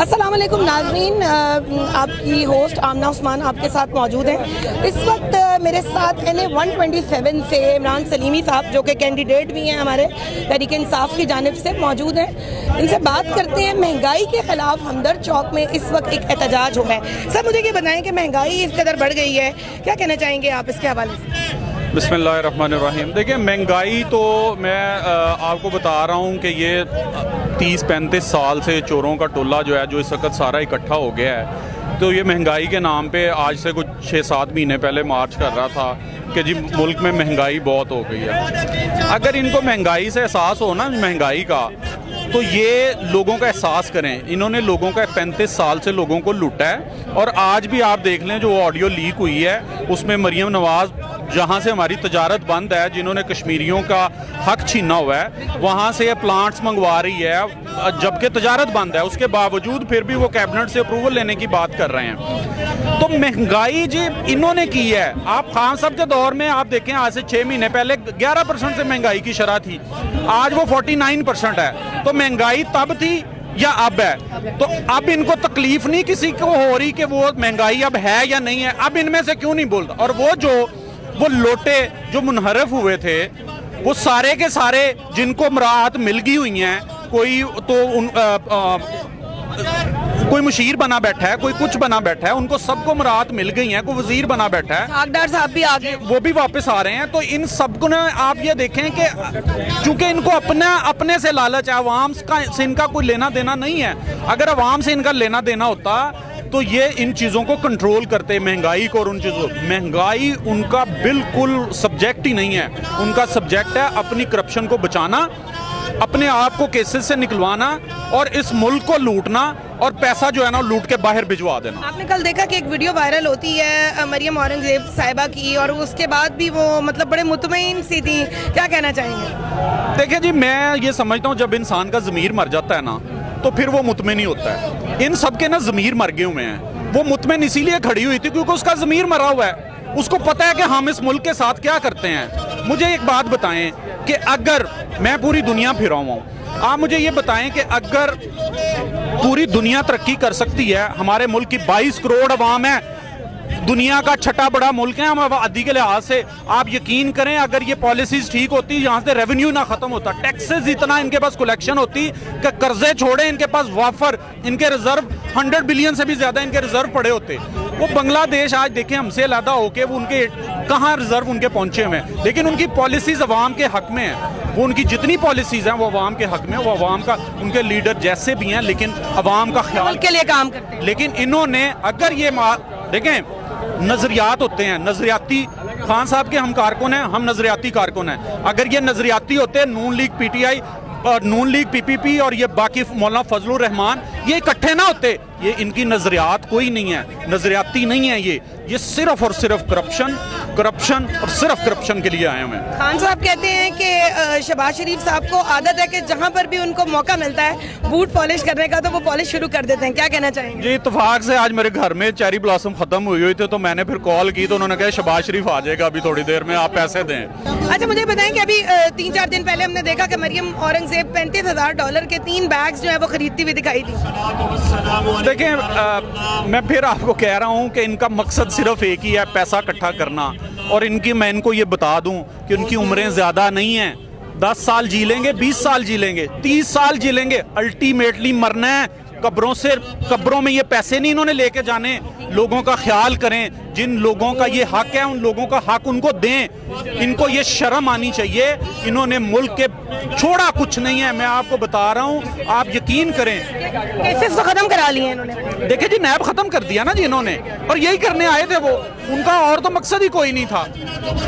السلام علیکم ناظرین، آپ کی ہوسٹ آمنہ عثمان آپ کے ساتھ موجود ہیں۔ اس وقت میرے ساتھ NA 127 سے عمران سلیمی صاحب جو کہ کینڈیڈیٹ بھی ہیں ہمارے تحریک انصاف کی جانب سے موجود ہیں۔ ان سے بات کرتے ہیں مہنگائی کے خلاف ہمدرد چوک میں اس وقت ایک احتجاج ہو ہے۔ سر مجھے یہ بتائیں کہ مہنگائی اس قدر بڑھ گئی ہے، کیا کہنا چاہیں گے آپ اس کے حوالے سے؟ بسم اللہ الرحمن الرحیم۔ دیکھیں مہنگائی تو میں آپ کو بتا رہا ہوں کہ یہ 30-35 سال سے چوروں کا ٹولہ جو ہے جو اس وقت سارا اکٹھا ہو گیا ہے، تو یہ مہنگائی کے نام پہ آج سے کچھ 6-7 مہینے پہلے مارچ کر رہا تھا کہ جی ملک میں مہنگائی بہت ہو گئی ہے۔ اگر ان کو مہنگائی سے احساس ہو نا مہنگائی کا، تو یہ لوگوں کا احساس کریں۔ انہوں نے لوگوں کا 35 سال سے لوگوں کو لوٹا ہے، اور آج بھی آپ دیکھ لیں جو آڈیو لیک ہوئی ہے اس میں مریم نواز جہاں سے ہماری تجارت بند ہے، جنہوں نے کشمیریوں کا حق چھینا ہوا ہے، وہاں سے یہ پلانٹس منگوا رہی ہے جبکہ تجارت بند ہے، اس کے باوجود پھر بھی وہ کیبنٹ سے اپروول لینے کی بات کر رہے ہیں۔ تو مہنگائی جی انہوں نے کی ہے۔ آپ خان صاحب کے دور میں آپ دیکھیں آج سے 6 مہینے پہلے 11% سے مہنگائی کی شرح تھی، آج وہ 49% ہے۔ تو مہنگائی تب تھی یا اب ہے؟ تو اب ان کو تکلیف نہیں کسی کو ہو رہی کہ وہ مہنگائی اب ہے یا نہیں ہے؟ اب ان میں سے کیوں نہیں بولتا؟ اور وہ لوٹے جو منحرف ہوئے تھے، وہ سارے کے سارے جن کو مراعات مل گئی ہوئی ہیں، کوئی مشیر بنا بیٹھا ہے، کوئی کچھ بنا بیٹھا ہے، ان کو سب کو مراعات مل گئی ہیں، کوئی وزیر بنا بیٹھا ہے، حقدار صاحب بھی آگے وہ بھی واپس آ رہے ہیں۔ تو ان سب کو آپ یہ دیکھیں کہ چونکہ ان کو اپنے سے لالچ ہے، عوام سے ان کا کوئی لینا دینا نہیں ہے۔ اگر عوام سے ان کا لینا دینا ہوتا تو یہ ان چیزوں کو کنٹرول کرتے، مہنگائی کو اور ان چیزوں۔ مہنگائی ان کا بالکل سبجیکٹ ہی نہیں ہے، ان کا سبجیکٹ ہے اپنی کرپشن کو بچانا، اپنے آپ کو کیسز سے نکلوانا، اور اس ملک کو لوٹنا، اور پیسہ جو ہے نا لوٹ کے باہر بھجوا دینا۔ آپ نے کل دیکھا کہ ایک ویڈیو وائرل ہوتی ہے مریم اورنگزیب صاحبہ کی، اور اس کے بعد بھی وہ مطلب بڑے مطمئن سی تھی، کیا کہنا چاہیں گے؟ دیکھیں جی میں یہ سمجھتا ہوں جب انسان کا ضمیر مر جاتا ہے نا تو پھر وہ مطمئن نہیں ہوتا ہے۔ ان سب کے نا ضمیر مر گئے ہوئے ہیں۔ وہ مطمئن اسی لیے کھڑی ہوئی تھی کیونکہ اس کا ضمیر مرا ہوا ہے، اس کو پتہ ہے کہ ہم اس ملک کے ساتھ کیا کرتے ہیں۔ مجھے ایک بات بتائیں کہ اگر میں پوری دنیا پھرا ہوا ہوں، آپ مجھے یہ بتائیں کہ اگر پوری دنیا ترقی کر سکتی ہے، ہمارے ملک کی 22 کروڑ عوام ہے، دنیا کا چھٹا بڑا ملک ہے ہم آبادی کے لحاظ سے، آپ یقین کریں اگر یہ پالیسیز ٹھیک ہوتی، یہاں سے ریونیو نہ ختم ہوتا، ٹیکسز اتنا ان کے پاس کلیکشن ہوتی کہ قرضے چھوڑیں ان کے پاس وافر، ان کے ریزرو 100 بلین سے بھی زیادہ ان کے ریزرو پڑے ہوتے۔ وہ بنگلہ دیش آج دیکھیں ہم سے علیحدہ ہو کے وہ ان کے کہاں ریزرو ان کے پہنچے ہوئے ہیں، لیکن ان کی پالیسیز عوام کے حق میں ہیں۔ وہ ان کی جتنی پالیسیز ہیں وہ عوام کے حق میں، وہ عوام کا، ان کے لیڈر جیسے بھی ہیں لیکن عوام کا خیال کے لیے کام کرتے ہیں۔ لیکن انہوں نے اگر یہ دیکھیں نظریات ہوتے ہیں، نظریاتی، خان صاحب کے ہم کارکن ہیں، ہم نظریاتی کارکن ہیں۔ اگر یہ نظریاتی ہوتے، نون لیگ پی ٹی آئی اور نون لیگ پی پی پی اور یہ باقی مولانا فضل الرحمان یہ اکٹھے نہ ہوتے، یہ ان کی نظریات کوئی نہیں ہے، نظریاتی نہیں ہے، یہ صرف اور صرف کرپشن اور صرف کرپشن کے لیے آئے ہوئے ہیں۔ خان صاحب کہتے ہیں کہ شہباز شریف صاحب کو عادت ہے کہ جہاں پر بھی ان کو موقع ملتا ہے بوٹ پالش کرنے کا تو وہ پالش شروع کر دیتے ہیں، کیا کہنا چاہیں گے؟ جی اتفاق سے آج میرے گھر میں چیری بلاسم ختم ہوئی تھی تو میں نے پھر کال کی تو انہوں نے کہا شہباز شریف آ جائے گا ابھی تھوڑی دیر میں، آپ پیسے دیں۔ اچھا مجھے بتائیں کہ ابھی 3-4 دن پہلے ہم نے دیکھا کہ مریم اورنگزیب $35,000 کے 3 بیگز جو ہے وہ خریدتی ہوئی دکھائی دی۔ دیکھیں میں پھر آپ کو کہہ رہا ہوں کہ ان کا مقصد صرف ایک ہی ہے، پیسہ اکٹھا کرنا، اور میں ان کو یہ بتا دوں کہ ان کی عمریں زیادہ نہیں ہیں، 10 سال جی لیں گے، 20 سال جی لیں گے، 30 سال جی لیں گے، الٹیمیٹلی مرنا ہے۔ قبروں میں یہ پیسے نہیں انہوں نے لے کے جانے۔ لوگوں کا خیال کریں، جن لوگوں کا یہ حق ہے ان لوگوں کا حق ان کو دیں، ان کو یہ شرم آنی چاہیے۔ انہوں نے ملک کے چھوڑا کچھ نہیں ہے، میں آپ کو بتا رہا ہوں، آپ یقین کریں۔ کیسز تو ختم کرا لیے انہوں نے، دیکھیں جی نیب ختم کر دیا نا جی انہوں نے، اور یہی کرنے آئے تھے وہ، ان کا اور تو مقصد ہی کوئی نہیں تھا،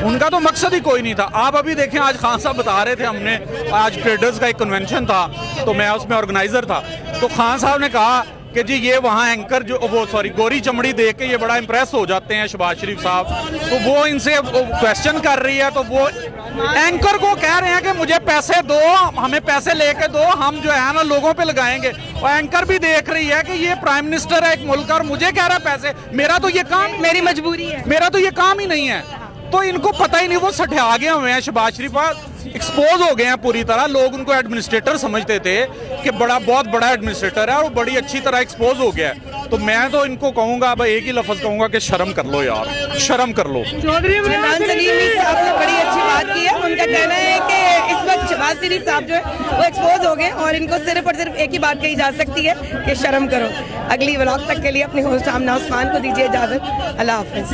ان کا تو مقصد ہی کوئی نہیں تھا۔ آپ ابھی دیکھیں آج خان صاحب بتا رہے تھے، ہم نے آج ٹریڈرز کا ایک کنونشن تھا تو میں اس میں آرگنائزر تھا، تو خان صاحب نے کہا کہ جی یہ وہاں اینکر گوری چمڑی دیکھ کے یہ بڑا امپریس ہو جاتے ہیں شہباز شریف صاحب، تو وہ ان سے کویسچن کر رہی ہے، تو وہ اینکر کو کہہ رہے ہیں کہ مجھے پیسے دو، ہمیں پیسے لے کے دو، ہم جو ہے نا لوگوں پہ لگائیں گے، اور اینکر بھی دیکھ رہی ہے کہ یہ پرائم منسٹر ہے ایک ملک کا اور مجھے کہہ رہا ہے پیسے، میرا تو یہ کام، میری مجبوری ہے، میرا تو یہ کام ہی نہیں ہے۔ تو ان کو پتہ ہی نہیں، وہ سٹھا گئے ہوئے ہیں، شہباز شریف ایکسپوز ہو گئے ہیں پوری طرح۔ لوگ ان کو ایڈمنسٹریٹر سمجھتے تھے کہ کہ بہت بڑا ایڈمنسٹریٹر ہے اور بڑی اچھی طرح ایکسپوز ہو گیا ہے. تو میں تو ان کو کہوں گا، اب ایک ہی لفظ کہوں گا کہ شرم کر لو یار، شرم کر لو. عمران سلیمی صاحب نے بڑی اچھی بات کی ہے. ان کا کہنا ہے کہ اس وقت شہباز شریف صاحب جو ہے وہ ایکسپوز ہو گئے اور ان کو صرف اور صرف ایک ہی بات کہی جا سکتی ہے کہ شرم کرو. اگلی ولاگ تک کے لیے اپنے ہوسٹ آمنہ عثمان کو دیجیے اجازت. اللہ حافظ.